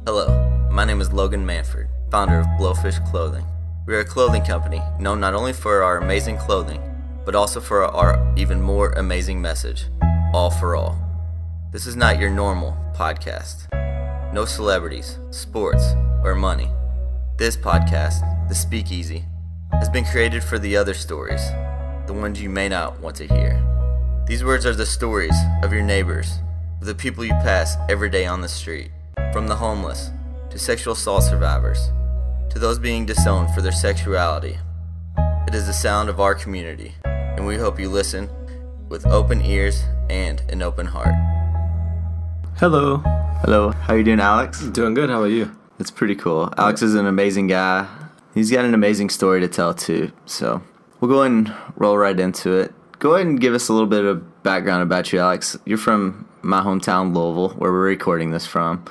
Hello, my name is Logan Manford, founder of BLoFISH Clothing. We are a clothing company known not only for our amazing clothing, but also for our even more amazing message, all for all. This is not your normal podcast. No celebrities, sports, or money. This podcast, the Speakeasy, has been created for the other stories, the ones you may not want to hear. These words are the stories of your neighbors, of the people you pass every day on the street. From the homeless, to sexual assault survivors, to those being disowned for their sexuality. It is the sound of our community, and we hope you listen with open ears and an open heart. Hello. Hello, how are you doing, Alex? Doing good, how about you? It's pretty cool. Alex is an amazing guy. He's got an amazing story to tell too, so we'll go ahead and roll right into it. Go ahead and give us a little bit of background about you, Alex. You're from my hometown, Louisville, where we're recording this from.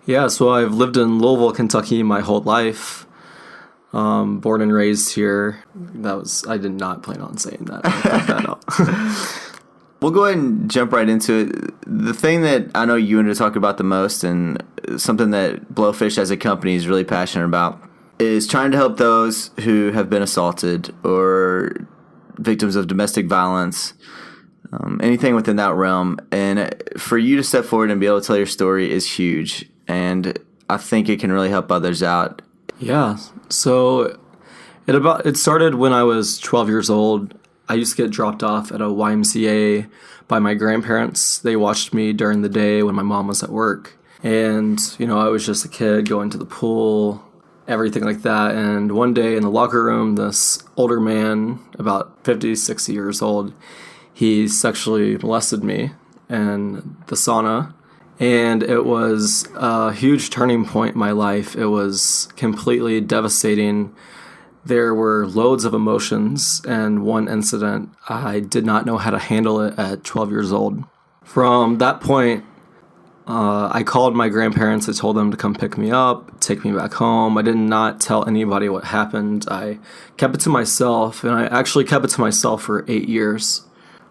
Yeah, so I've lived in Louisville, Kentucky my whole life. Born and raised here. I did not plan on saying that. I cut that out. We'll go ahead and jump right into it. The thing that I know you want to talk about the most, and something that BLoFISH as a company is really passionate about, is trying to help those who have been assaulted or victims of domestic violence, anything within that realm. And for you to step forward and be able to tell your story is huge. And I think it can really help others out. Yeah, so it started when I was 12 years old. I used to get dropped off at a YMCA by my grandparents. They watched me during the day when my mom was at work. And, I was just a kid going to the pool, everything like that. And one day in the locker room, this older man, about 50, 60 years old, he sexually molested me in the sauna. And it was a huge turning point in my life. It was completely devastating. There were loads of emotions, and one incident, I did not know how to handle it at 12 years old. From that point, I called my grandparents. I told them to come pick me up, take me back home. I did not tell anybody what happened. I kept it to myself, and I actually kept it to myself for 8 years.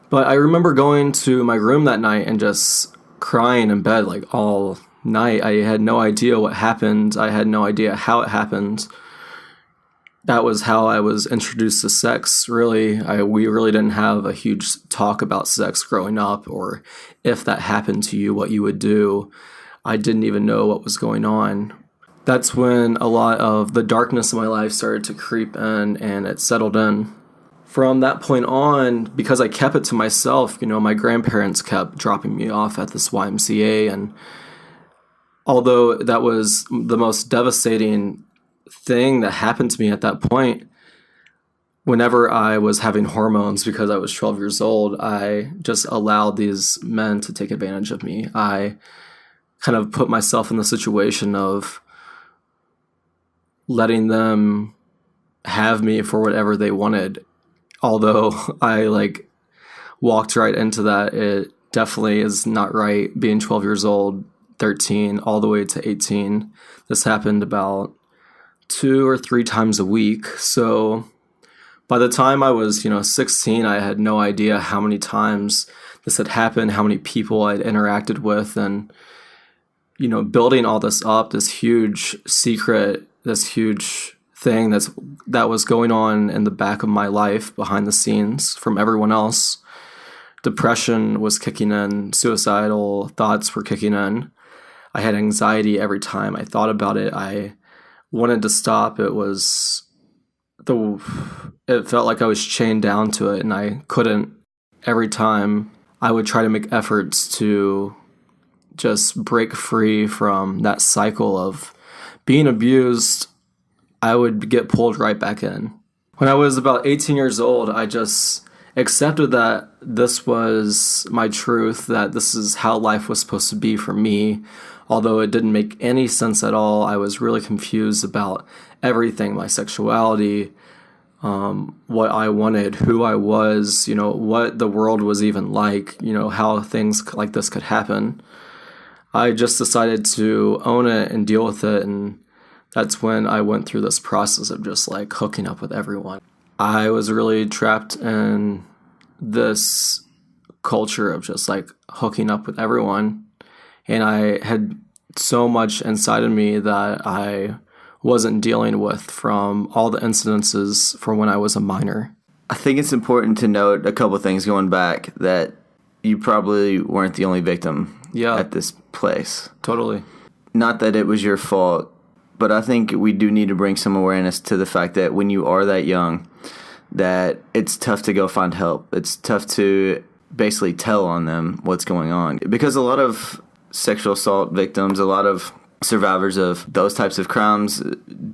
But I remember going to my room that night and just crying in bed like all night. I had no idea what happened. I had no idea how it happened. That was how I was introduced to sex, really. We really didn't have a huge talk about sex growing up, or if that happened to you, what you would do. I didn't even know what was going on. That's when a lot of the darkness in my life started to creep in, and it settled in. From that point on, because I kept it to myself, my grandparents kept dropping me off at this YMCA, and although that was the most devastating thing that happened to me at that point, whenever I was having hormones because I was 12 years old, I just allowed these men to take advantage of me. I kind of put myself in the situation of letting them have me for whatever they wanted. Although I walked right into that, it definitely is not right being 12 years old, 13, all the way to 18. This happened about 2 or 3 times a week. So by the time I was, 16, I had no idea how many times this had happened, how many people I'd interacted with, and, building all this up, this huge secret, this huge thing that was going on in the back of my life behind the scenes from everyone else. Depression was kicking in, suicidal thoughts were kicking in. I had anxiety every time I thought about it. I wanted to stop. It felt like I was chained down to it, and I couldn't. Every time I would try to make efforts to just break free from that cycle of being abused, I would get pulled right back in. When I was about 18 years old, I just accepted that this was my truth, that this is how life was supposed to be for me. Although it didn't make any sense at all, I was really confused about everything, my sexuality, what I wanted, who I was, what the world was even like, how things like this could happen. I just decided to own it and deal with it, and that's when I went through this process of just hooking up with everyone. I was really trapped in this culture of just hooking up with everyone. And I had so much inside of me that I wasn't dealing with from all the incidences from when I was a minor. I think it's important to note a couple things going back, that you probably weren't the only victim at this place. Totally. Not that it was your fault, but I think we do need to bring some awareness to the fact that when you are that young, that it's tough to go find help. It's tough to basically tell on them what's going on. Because a lot of sexual assault victims, a lot of survivors of those types of crimes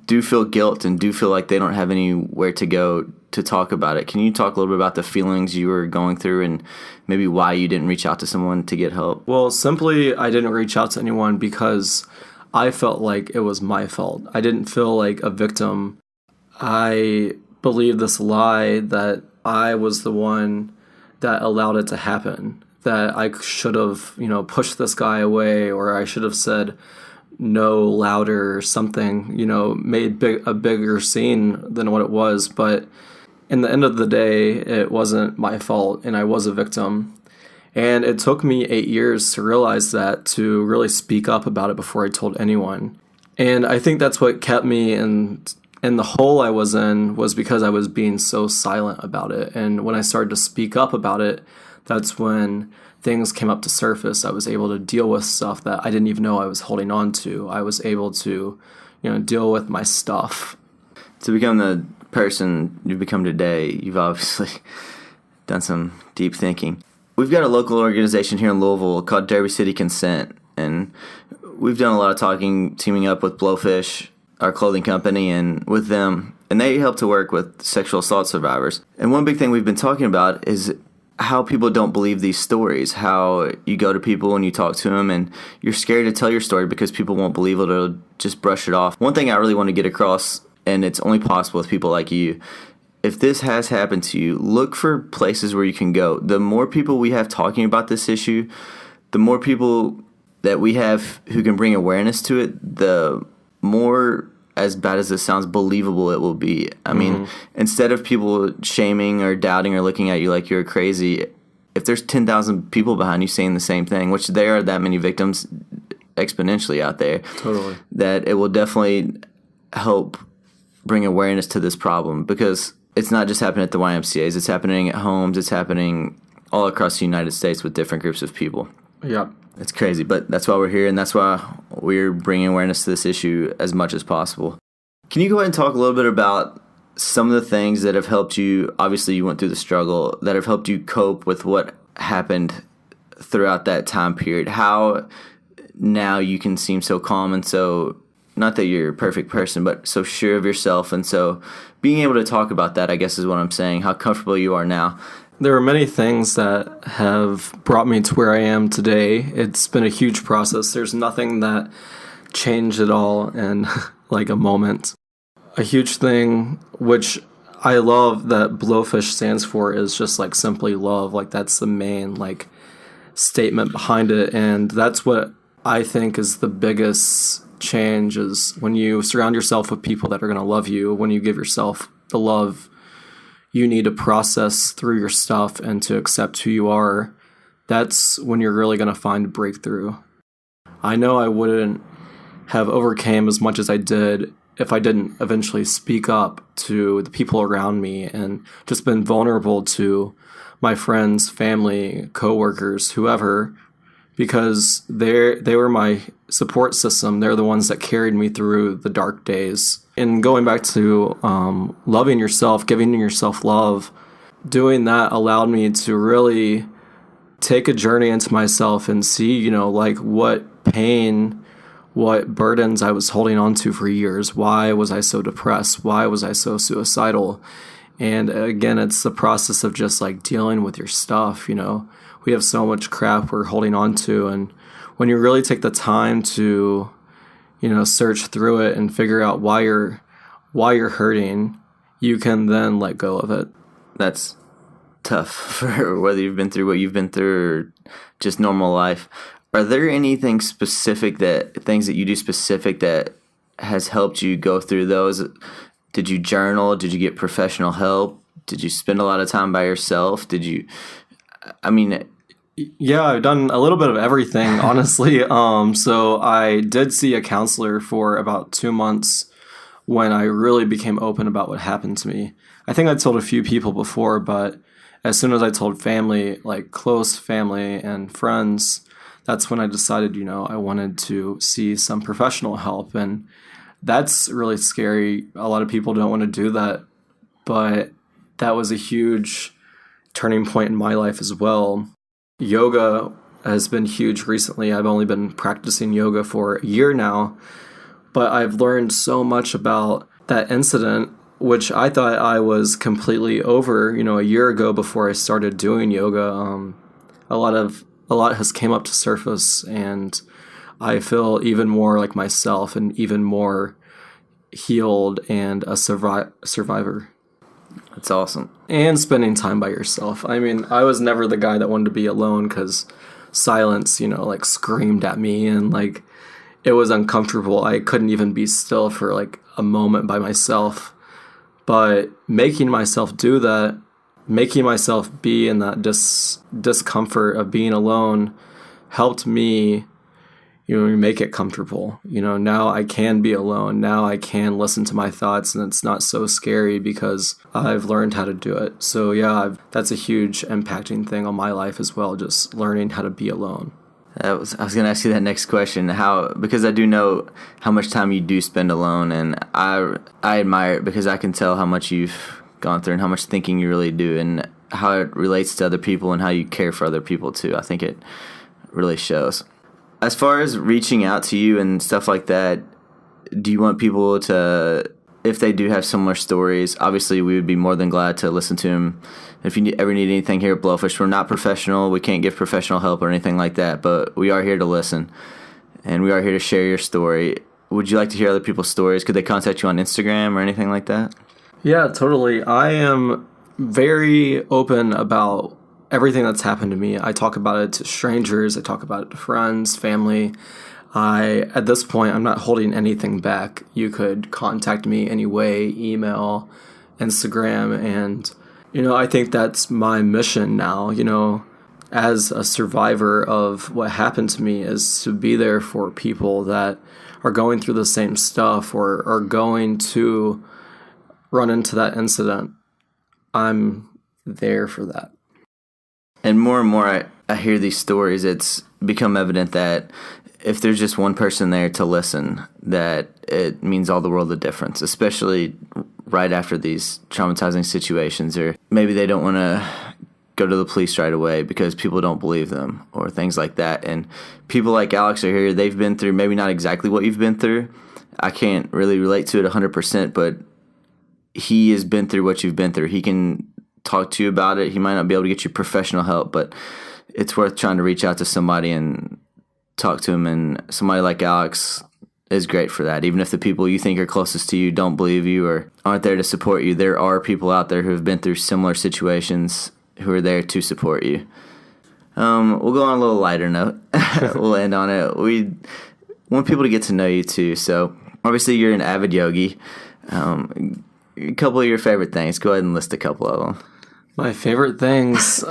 do feel guilt and do feel like they don't have anywhere to go to talk about it. Can you talk a little bit about the feelings you were going through and maybe why you didn't reach out to someone to get help? Well, simply I didn't reach out to anyone because I felt like it was my fault. I didn't feel like a victim. I believed this lie that I was the one that allowed it to happen, that I should have, pushed this guy away, or I should have said no louder or something, made a bigger scene than what it was. But in the end of the day, it wasn't my fault and I was a victim. And it took me 8 years to realize that, to really speak up about it before I told anyone. And I think that's what kept me in the hole I was in, was because I was being so silent about it. And when I started to speak up about it, that's when things came up to surface. I was able to deal with stuff that I didn't even know I was holding on to. I was able to, deal with my stuff. To become the person you've become today, you've obviously done some deep thinking. We've got a local organization here in Louisville called Derby City Consent, and we've done a lot of talking, teaming up with BLoFISH, our clothing company, and with them, and they help to work with sexual assault survivors. And one big thing we've been talking about is how people don't believe these stories, how you go to people and you talk to them and you're scared to tell your story because people won't believe it or just brush it off. One thing I really want to get across, and it's only possible with people like you, if this has happened to you, look for places where you can go. The more people we have talking about this issue, the more people that we have who can bring awareness to it, the more, as bad as this sounds, believable it will be. I mean, instead of people shaming or doubting or looking at you like you're crazy, if there's 10,000 people behind you saying the same thing, which there are that many victims exponentially out there, Totally. that it will definitely help bring awareness to this problem, because it's not just happening at the YMCAs, it's happening at homes, it's happening all across the United States with different groups of people. Yep. It's crazy, but that's why we're here, and that's why we're bringing awareness to this issue as much as possible. Can you go ahead and talk a little bit about some of the things that have helped you? Obviously, you went through the struggle, that have helped you cope with what happened throughout that time period. How now you can seem so calm and so, not that you're a perfect person, but so sure of yourself, and so being able to talk about that, I guess is what I'm saying, how comfortable you are now. There are many things that have brought me to where I am today. It's been a huge process. There's nothing that changed it all in like a moment. A huge thing, which I love that BLoFISH stands for, is just like simply love. Like that's the main like statement behind it. And that's what I think is the biggest change, is when you surround yourself with people that are going to love you, when you give yourself the love you need to process through your stuff and to accept who you are, that's when you're really going to find a breakthrough. I know I wouldn't have overcame as much as I did if I didn't eventually speak up to the people around me and just been vulnerable to my friends, family, coworkers, whoever, because they were my support system. They're the ones that carried me through the dark days. And going back to loving yourself, giving yourself love, doing that allowed me to really take a journey into myself and see, like what pain, what burdens I was holding on to for years. Why was I so depressed? Why was I so suicidal? And again, it's the process of just like dealing with your stuff, We have so much crap we're holding on to, and when you really take the time to, search through it and figure out why you're hurting, you can then let go of it. That's tough for whether you've been through what you've been through or just normal life. Are there anything specific things that you do specific that has helped you go through those? Did you journal? Did you get professional help? Did you spend a lot of time by yourself? Yeah, I've done a little bit of everything, honestly. So I did see a counselor for about 2 months when I really became open about what happened to me. I think I told a few people before, but as soon as I told family, like close family and friends, that's when I decided, I wanted to see some professional help. And that's really scary. A lot of people don't want to do that, but that was a huge turning point in my life as well. Yoga has been huge recently. I've only been practicing yoga for a year now, but I've learned so much about that incident, which I thought I was completely over, a year ago before I started doing yoga. A lot has came up to surface, and I feel even more like myself and even more healed and a survivor. That's awesome. And spending time by yourself. I mean, I was never the guy that wanted to be alone because silence, like screamed at me, and like it was uncomfortable. I couldn't even be still for like a moment by myself. But making myself do that, making myself be in that discomfort of being alone helped me, make it comfortable. Now I can be alone. Now I can listen to my thoughts, and it's not so scary because I've learned how to do it. So yeah, that's a huge impacting thing on my life as well, just learning how to be alone. I was going to ask you that next question, because I do know how much time you do spend alone, and I admire it because I can tell how much you've gone through and how much thinking you really do, and how it relates to other people and how you care for other people too. I think it really shows. As far as reaching out to you and stuff like that, do you want people to, if they do have similar stories, obviously we would be more than glad to listen to them. If you ever need anything here at BLoFISH, we're not professional. We can't give professional help or anything like that, but we are here to listen, and we are here to share your story. Would you like to hear other people's stories? Could they contact you on Instagram or anything like that? Yeah, totally. I am very open about everything that's happened to me. I talk about it to strangers. I talk about it to friends, family. At this point, I'm not holding anything back. You could contact me any way, email, Instagram, and, I think that's my mission now, as a survivor of what happened to me, is to be there for people that are going through the same stuff or are going to run into that incident. I'm there for that. And more I hear these stories, it's become evident that if there's just one person there to listen, that it means all the world of difference, especially right after these traumatizing situations, or maybe they don't want to go to the police right away because people don't believe them or things like that. And people like Alex are here. They've been through maybe not exactly what you've been through. I can't really relate to it 100%, but he has been through what you've been through. He can talk to you about it. He might not be able to get you professional help, but it's worth trying to reach out to somebody and talk to him. And somebody like Alex is great for that. Even if the people you think are closest to you don't believe you or aren't there to support you, there are people out there who have been through similar situations who are there to support you. We'll go on a little lighter note. We'll end on it. We want people to get to know you too. So obviously you're an avid yogi. A couple of your favorite things. Go ahead and list a couple of them. My favorite things.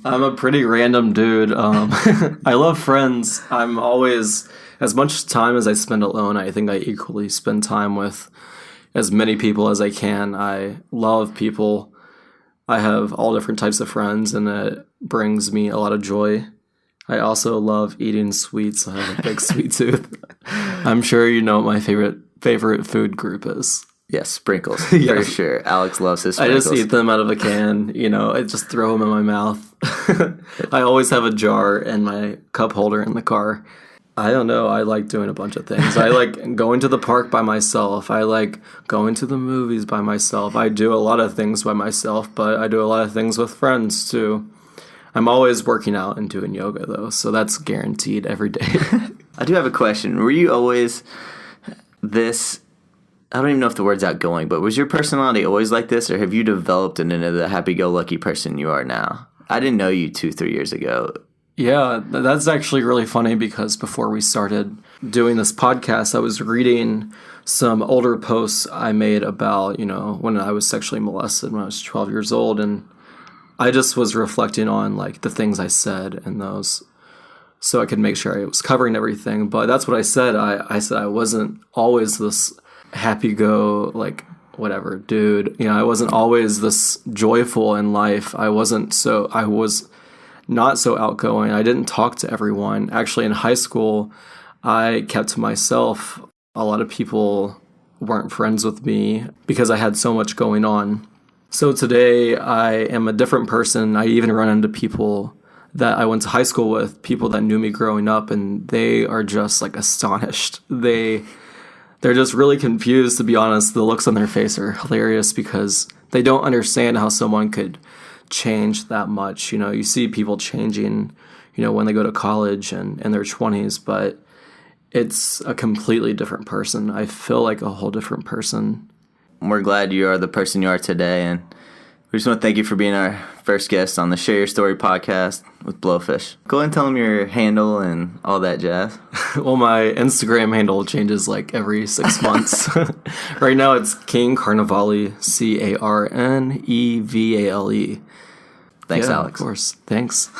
I'm a pretty random dude. I love friends. I'm always, as much time as I spend alone, I think I equally spend time with as many people as I can. I love people. I have all different types of friends, and it brings me a lot of joy. I also love eating sweets. I have a big sweet tooth. I'm sure you know what my favorite food group is. Yes, sprinkles, yeah. For sure. Alex loves his sprinkles. I just eat them out of a can, I just throw them in my mouth. I always have a jar and my cup holder in the car. I don't know, I like doing a bunch of things. I like going to the park by myself. I like going to the movies by myself. I do a lot of things by myself, but I do a lot of things with friends too. I'm always working out and doing yoga though, so that's guaranteed every day. I do have a question. Were you always this... I don't even know if the word's outgoing, but was your personality always like this, or have you developed it into the happy-go-lucky person you are now? I didn't know you 2-3 years ago. Yeah, that's actually really funny because before we started doing this podcast, I was reading some older posts I made about, when I was sexually molested when I was 12 years old, and I just was reflecting on like the things I said in those, so I could make sure I was covering everything. But that's what I said. I said I wasn't always this happy-go, like, whatever, dude. You know, I wasn't always this joyful in life. I was not so outgoing. I didn't talk to everyone. Actually, in high school, I kept to myself. A lot of people weren't friends with me because I had so much going on. So today, I am a different person. I even run into people that I went to high school with, people that knew me growing up, and they are just like astonished. They're just really confused, to be honest. The looks on their face are hilarious because they don't understand how someone could change that much. You know, you see people changing, you know, when they go to college and in their 20s, but it's a completely different person. I feel like a whole different person. We're glad you are the person you are today, and we just want to thank you for being our first guest on the Share Your Story podcast with BLoFISH. Go ahead and tell them your handle and all that jazz. Well, my Instagram handle changes like every 6 months. Right now it's King Carnevale, Carnevale. Thanks, Alex. Of course. Thanks.